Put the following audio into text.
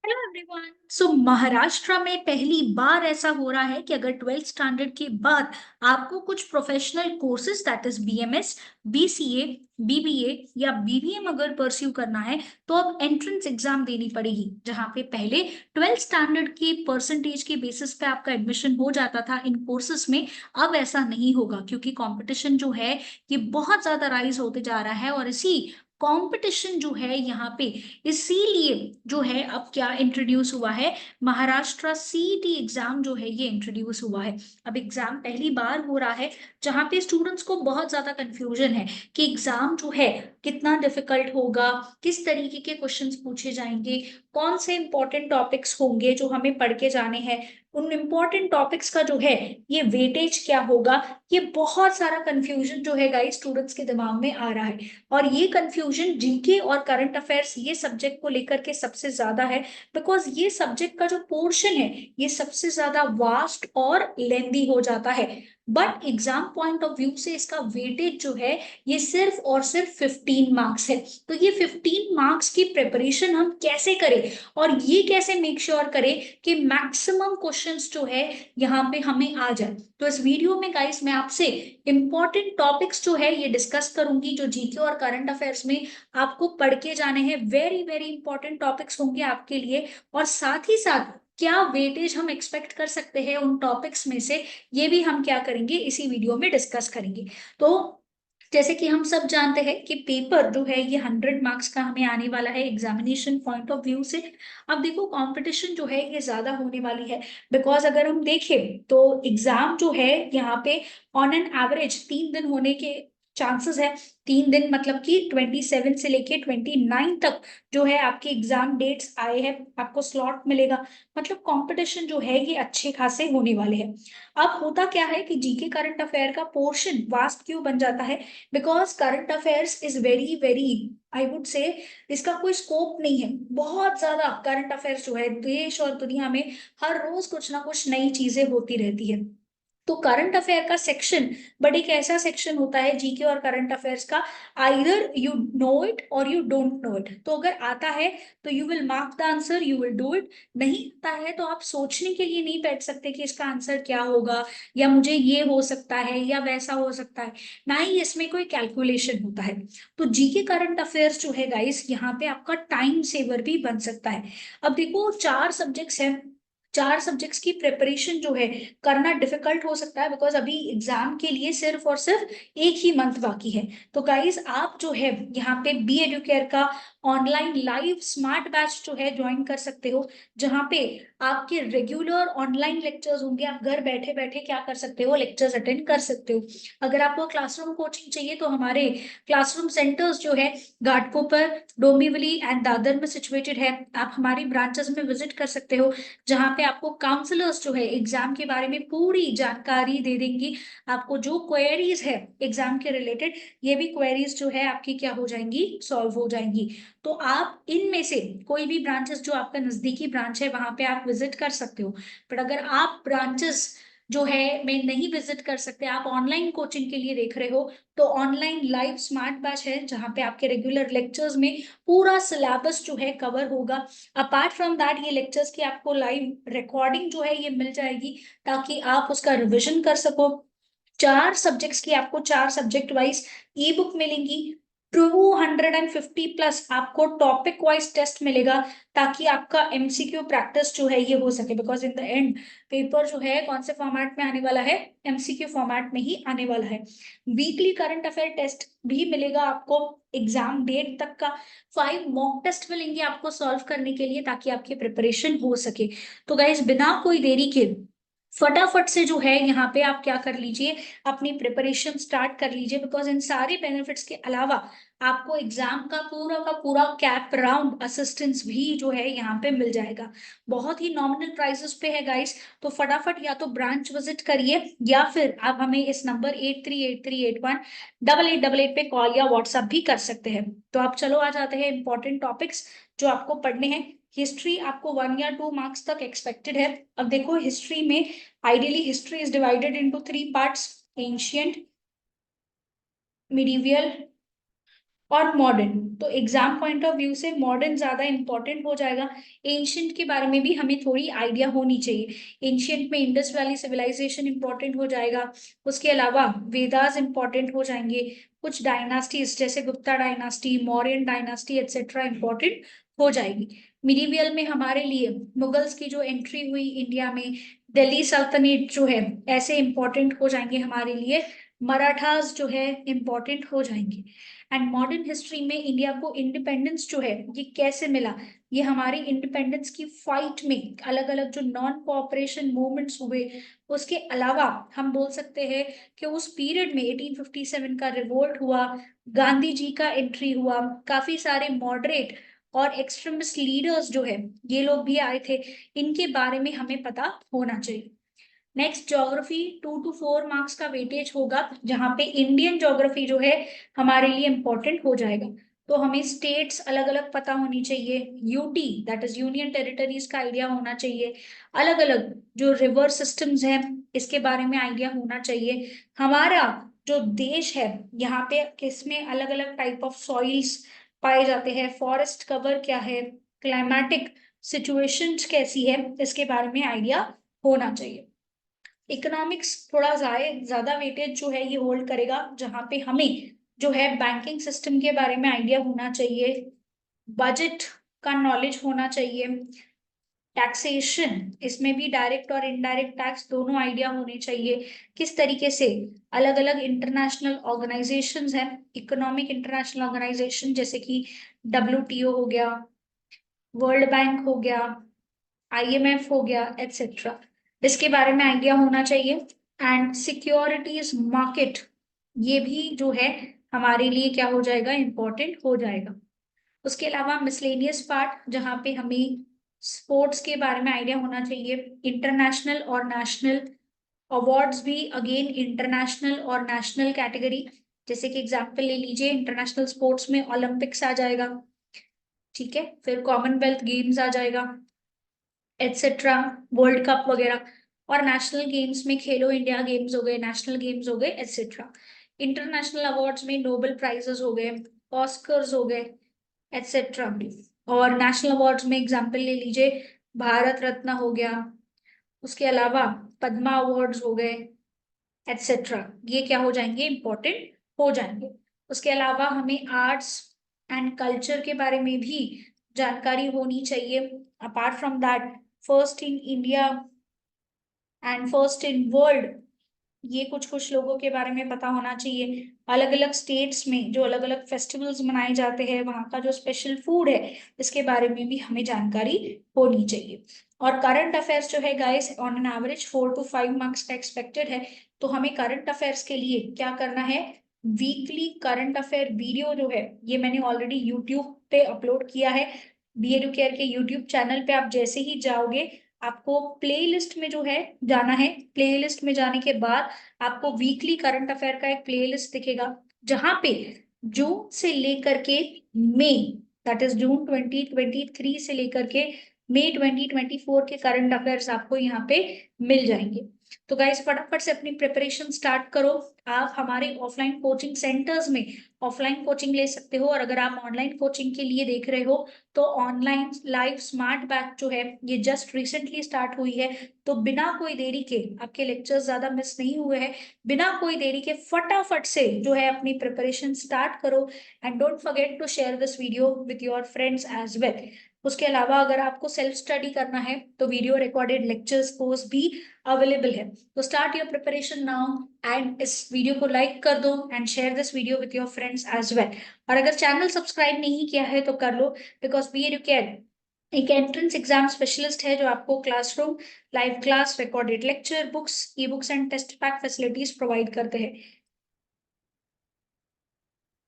Hello everyone. सो महाराष्ट्र में पहली बार ऐसा हो रहा है कि अगर ट्वेल्थ स्टैंडर्ड के बाद आपको कुछ professional courses that is BMS, BCA, BBA या बीबीएम अगर परस्यू करना है तो अब एंट्रेंस एग्जाम देनी पड़ेगी। जहां पे पहले ट्वेल्थ स्टैंडर्ड की परसेंटेज के बेसिस पे आपका एडमिशन हो जाता था इन कोर्सेज में, अब ऐसा नहीं होगा क्योंकि कंपटीशन जो है ये बहुत ज्यादा राइज होते जा रहा है। और इसी कंपटीशन जो है यहाँ पे, इसीलिए जो है अब क्या इंट्रोड्यूस हुआ है, महाराष्ट्र सीईटी एग्जाम जो है ये इंट्रोड्यूस हुआ है। अब एग्जाम पहली बार हो रहा है जहाँ पे स्टूडेंट्स को बहुत ज्यादा कंफ्यूजन है कि एग्जाम जो है कितना डिफिकल्ट होगा, किस तरीके के क्वेश्चंस पूछे जाएंगे, कौन से इंपॉर्टेंट टॉपिक्स होंगे जो हमें पढ़ के जाने हैं, उन इंपॉर्टेंट टॉपिक्स का जो है ये वेटेज क्या होगा। ये बहुत सारा कंफ्यूजन जो है गाइस स्टूडेंट्स के दिमाग में आ रहा है। और ये कंफ्यूजन जीके और करंट अफेयर्स ये सब्जेक्ट को लेकर के सबसे ज्यादा है, बिकॉज ये सब्जेक्ट का जो पोर्शन है ये सबसे ज्यादा वास्ट और लेंदी हो जाता है। But exam point of view से इसका वेटेज जो है ये सिर्फ और सिर्फ 15 मार्क्स है। तो ये 15 मार्क्स की प्रिपरेशन हम कैसे करें और ये कैसे मेक श्योर करें कि मैक्सिमम क्वेश्चंस जो है यहाँ पे हमें आ जाए। तो इस वीडियो में गाइस मैं आपसे इंपॉर्टेंट टॉपिक्स जो है ये डिस्कस करूंगी जो जीके और करंट अफेयर्स में आपको पढ़ के जाने हैं। वेरी वेरी इंपॉर्टेंट टॉपिक्स होंगे आपके लिए। और साथ ही साथ क्या वेटेज हम एक्सपेक्ट कर सकते हैं उन टॉपिक्स में से, ये भी हम क्या करेंगे इसी वीडियो में डिस्कस करेंगे। तो जैसे कि हम सब जानते हैं कि पेपर जो है ये 100 मार्क्स का हमें आने वाला है एग्जामिनेशन पॉइंट ऑफ व्यू से। अब देखो कंपटीशन जो है ये ज्यादा होने वाली है, बिकॉज अगर हम देखें तो एग्जाम जो है यहाँ पे ऑन एन एवरेज 3 दिन होने के चांसेस है। 3 दिन मतलब कि 27 से लेके 29 तक जो है आपके एग्जाम डेट्स आए हैं, आपको स्लॉट मिलेगा। मतलब कंपटीशन जो है ये अच्छे खासे होने वाले हैं। अब होता क्या है कि जीके करंट अफेयर का पोर्शन वास्ट क्यों बन जाता है, because current affairs is very very, I would say इसका कोई स्कोप नहीं है। बहुत ज्यादा करंट अफेयर्स जो है देश और दुनिया में हर रोज कुछ ना कुछ नई चीजें होती रहती है। तो करंट अफेयर का सेक्शन बट एक ऐसा सेक्शन होता है जीके और करंट अफेयर्स का, आइदर यू नो इट और यू डोंट नो इट। तो अगर आता है तो you will mark the answer, you will do it. नहीं आता है तो आप सोचने के लिए नहीं बैठ सकते कि इसका आंसर क्या होगा, या मुझे ये हो सकता है या वैसा हो सकता है। ना ही इसमें कोई कैलकुलेशन होता है। तो जीके करंट अफेयर्स जो है गाइस यहाँ पे आपका टाइम सेवर भी बन सकता है। अब देखो 4 सब्जेक्ट्स हैं, 4 सब्जेक्ट्स की प्रिपरेशन जो है करना डिफिकल्ट हो सकता है, बिकॉज अभी एग्जाम के लिए सिर्फ और सिर्फ एक ही मंथ बाकी है। तो गाइज आप जो है यहाँ पे बी एडुकेयर का ऑनलाइन लाइव स्मार्ट बैच जो है ज्वाइन कर सकते हो, जहाँ पे आपके रेगुलर ऑनलाइन लेक्चर्स होंगे। आप घर बैठे बैठे क्या कर सकते हो, लेक्चर्स अटेंड कर सकते हो। अगर आपको क्लासरूम कोचिंग चाहिए तो हमारे क्लासरूम सेंटर्स जो है घाटकोपर, डोंबिवली एंड दादर में सिचुएटेड है। आप हमारी ब्रांचेस में विजिट कर सकते हो, जहाँ पे आपको काउंसलर्स जो है एग्जाम के बारे में पूरी जानकारी दे देंगी। आपको जो क्वेरीज है एग्जाम के रिलेटेड, ये भी क्वेरीज जो है आपकी क्या हो जाएंगी, सॉल्व हो जाएंगी। तो आप इनमें से कोई भी ब्रांचेस जो आपका नजदीकी ब्रांच है वहां पे आप विजिट कर सकते हो। बट अगर आप ब्रांचेस जो है मैं नहीं विजिट कर सकते, आप ऑनलाइन कोचिंग के लिए देख रहे हो, तो ऑनलाइन लाइव स्मार्ट बैच है जहाँ पे आपके रेगुलर लेक्चर्स में पूरा सिलेबस जो है कवर होगा। अपार्ट फ्रॉम दैट ये लेक्चर्स की आपको लाइव रिकॉर्डिंग जो है ये मिल जाएगी, ताकि आप उसका रिविजन कर सको। 4 सब्जेक्ट्स की आपको 4 सब्जेक्ट वाइज ई बुक मिलेंगी। 250 प्लस आपको टॉपिक वाइज टेस्ट मिलेगा, ताकि आपका एमसीक्यू प्रैक्टिस जो है ये हो सके। Because in the end paper जो है कौन से फॉर्मेट में आने वाला है, एमसीक्यू फॉर्मेट में ही आने वाला है। वीकली करंट अफेयर टेस्ट भी मिलेगा आपको एग्जाम डेट तक का। 5 मॉक टेस्ट मिलेंगे आपको सॉल्व करने के लिए, ताकि आपकी प्रिपरेशन हो सके। तो गाइज बिना कोई देरी के फटाफट से जो है यहाँ पे आप क्या कर लीजिए, अपनी प्रिपरेशन स्टार्ट कर लीजिए। बिकॉज इन सारे बेनिफिट्स के अलावा आपको एग्जाम का पूरा कैप राउंड असिस्टेंस भी जो है यहाँ पे मिल जाएगा। बहुत ही नॉमिनल प्राइसेस पे है गाइस। तो फटाफट या तो ब्रांच विजिट करिए, या फिर आप हमें इस नंबर 8383818888 पे कॉल या व्हाट्सएप भी कर सकते हैं। तो आप चलो आ जाते हैं इंपॉर्टेंट टॉपिक्स जो आपको पढ़ने हैं। हिस्ट्री आपको 1 या 2 मार्क्स तक एक्सपेक्टेड है। अब देखो हिस्ट्री में ideally history is divided into 3 parts: ancient, medieval और मॉडर्न। तो एग्जाम पॉइंट ऑफ व्यू से मॉडर्न ज्यादा इंपॉर्टेंट हो जाएगा। एंशियंट के बारे में भी हमें थोड़ी आइडिया होनी चाहिए। एंशियंट में इंडस वैली सिविलाइजेशन इंपॉर्टेंट हो जाएगा। उसके अलावा वेदास इंपॉर्टेंट हो जाएंगे। कुछ डायनास्टीज जैसे Gupta dynasty, Mauryan dynasty etcetera important हो जाएगी। मिडीवियल में हमारे लिए मुगल्स की जो एंट्री हुई इंडिया में, दिल्ली सल्तनत जो है, ऐसे इंपॉर्टेंट हो जाएंगे हमारे लिए। मराठास जो है इंपॉर्टेंट हो जाएंगे। एंड मॉडर्न हिस्ट्री में इंडिया को इंडिपेंडेंस जो है ये कैसे मिला, ये हमारी इंडिपेंडेंस की फाइट में अलग अलग जो नॉन कोऑपरेशन मूवमेंट्स हुए, उसके अलावा हम बोल सकते हैं कि उस पीरियड में 1857 का रिवोल्ट हुआ, गांधी जी का एंट्री हुआ, काफी सारे मॉडरेट और एक्सट्रीमिस्ट लीडर्स जो है ये लोग भी आए थे। इनके बारे में हमें पता होना चाहिए। नेक्स्ट ज्योग्राफी 2 to 4 मार्क्स का वेटेज होगा, जहां पे इंडियन ज्योग्राफी जो है हमारे लिए इंपॉर्टेंट हो जाएगा। तो हमें स्टेट्स अलग अलग पता होनी चाहिए, UT that is union territories का आइडिया होना चाहिए, अलग अलग जो रिवर सिस्टम्स हैं इसके बारे में आइडिया होना चाहिए। हमारा जो देश है यहाँ पे किसमें अलग अलग टाइप ऑफ सॉइल्स पाए जाते हैं, फॉरेस्ट कवर क्या है, क्लाइमेटिक सिचुएशंस कैसी है, इसके बारे में आइडिया होना चाहिए। इकोनॉमिक्स थोड़ा ज्यादा वेटेज जो है ये होल्ड करेगा, जहां पे हमें जो है बैंकिंग सिस्टम के बारे में आइडिया होना चाहिए, बजट का नॉलेज होना चाहिए, टैक्सेशन इसमें भी डायरेक्ट और इनडायरेक्ट टैक्स दोनों आइडिया होने चाहिए, किस तरीके से अलग अलग इंटरनेशनल ऑर्गेनाइजेशंस हैं, इकोनॉमिक इंटरनेशनल ऑर्गेनाइजेशन जैसे कि WTO हो गया, वर्ल्ड बैंक हो गया, IMF हो गया एक्सेट्रा, इसके बारे में आइडिया होना चाहिए। एंड सिक्योरिटीज मार्केट ये भी जो है हमारे लिए क्या हो जाएगा, इंपॉर्टेंट हो जाएगा। उसके अलावा मिसलेनियस पार्ट जहाँ पे हमें स्पोर्ट्स के बारे में आइडिया होना चाहिए, इंटरनेशनल और नेशनल अवार्ड्स भी अगेन इंटरनेशनल और नेशनल कैटेगरी, जैसे कि एग्जांपल ले लीजिए इंटरनेशनल स्पोर्ट्स में ओलंपिक्स आ जाएगा, ठीक है, फिर कॉमनवेल्थ गेम्स आ जाएगा एटसेट्रा, वर्ल्ड कप वगैरह, और नेशनल गेम्स में खेलो इंडिया गेम्स हो गए, नेशनल गेम्स हो गए एटसेट्रा। इंटरनेशनल अवार्ड्स में नोबेल प्राइजेस हो गए, ऑस्कर्स हो गए एटसेट्रा। और नेशनल अवार्ड्स में एग्जांपल ले लीजिए भारत रत्न हो गया, उसके अलावा पद्मा अवार्ड्स हो गए एटसेट्रा, ये क्या हो जाएंगे, इंपॉर्टेंट हो जाएंगे। उसके अलावा हमें आर्ट्स एंड कल्चर के बारे में भी जानकारी होनी चाहिए। Apart from that first in India and first in world, ये कुछ कुछ लोगों के बारे में पता होना चाहिए। अलग अलग स्टेट्स में जो अलग अलग फेस्टिवल्स मनाए जाते हैं, वहाँ का जो स्पेशल फूड है, इसके बारे में भी हमें जानकारी होनी चाहिए। और करंट अफेयर्स जो है guys on an average 4 to 5 marks का एक्सपेक्टेड है। तो हमें करंट अफेयर्स के लिए क्या करना है, वीकली करंट अफेयर वीडियो जो है ये मैंने ऑलरेडी यूट्यूब पे अपलोड किया है। बी एडुकेयर के यूट्यूब चैनल पे आप जैसे ही जाओगे, आपको प्लेलिस्ट में जो है जाना है, प्लेलिस्ट में जाने के बाद आपको वीकली करंट अफेयर का एक प्लेलिस्ट दिखेगा, जहां पे जून से लेकर के मई, दैट इज जून 2023 से लेकर के मई 2024 के करंट अफेयर्स आपको यहाँ पे मिल जाएंगे। तो गाइस फटाफट से अपनी प्रिपरेशन स्टार्ट करो। आप हमारे ऑफलाइन कोचिंग सेंटर्स में ऑफलाइन कोचिंग ले सकते हो, और अगर आप ऑनलाइन कोचिंग के लिए देख रहे हो तो ऑनलाइन लाइव स्मार्ट बैच जो है ये जस्ट रिसेंटली स्टार्ट हुई है। तो बिना कोई देरी के, आपके लेक्चर्स ज्यादा मिस नहीं हुए हैं, बिना कोई देरी के फटाफट से जो है अपनी प्रिपरेशन स्टार्ट करो। And don't forget to share this video with your friends as well. उसके अलावा अगर आपको सेल्फ स्टडी करना है तो वीडियो रिकॉर्डेड लेक्चर्स कोर्स भी अवेलेबल है। तो start your preparation now, and इस वीडियो को लाइक कर दो and share this video with your friends as well. और अगर चैनल सब्सक्राइब नहीं किया है तो कर लो, बिकॉज बी एडुकेयर एक एंट्रेंस एग्जाम स्पेशलिस्ट है जो आपको classroom, live class, recorded lecture, books, e books and test pack facilities provide करते हैं।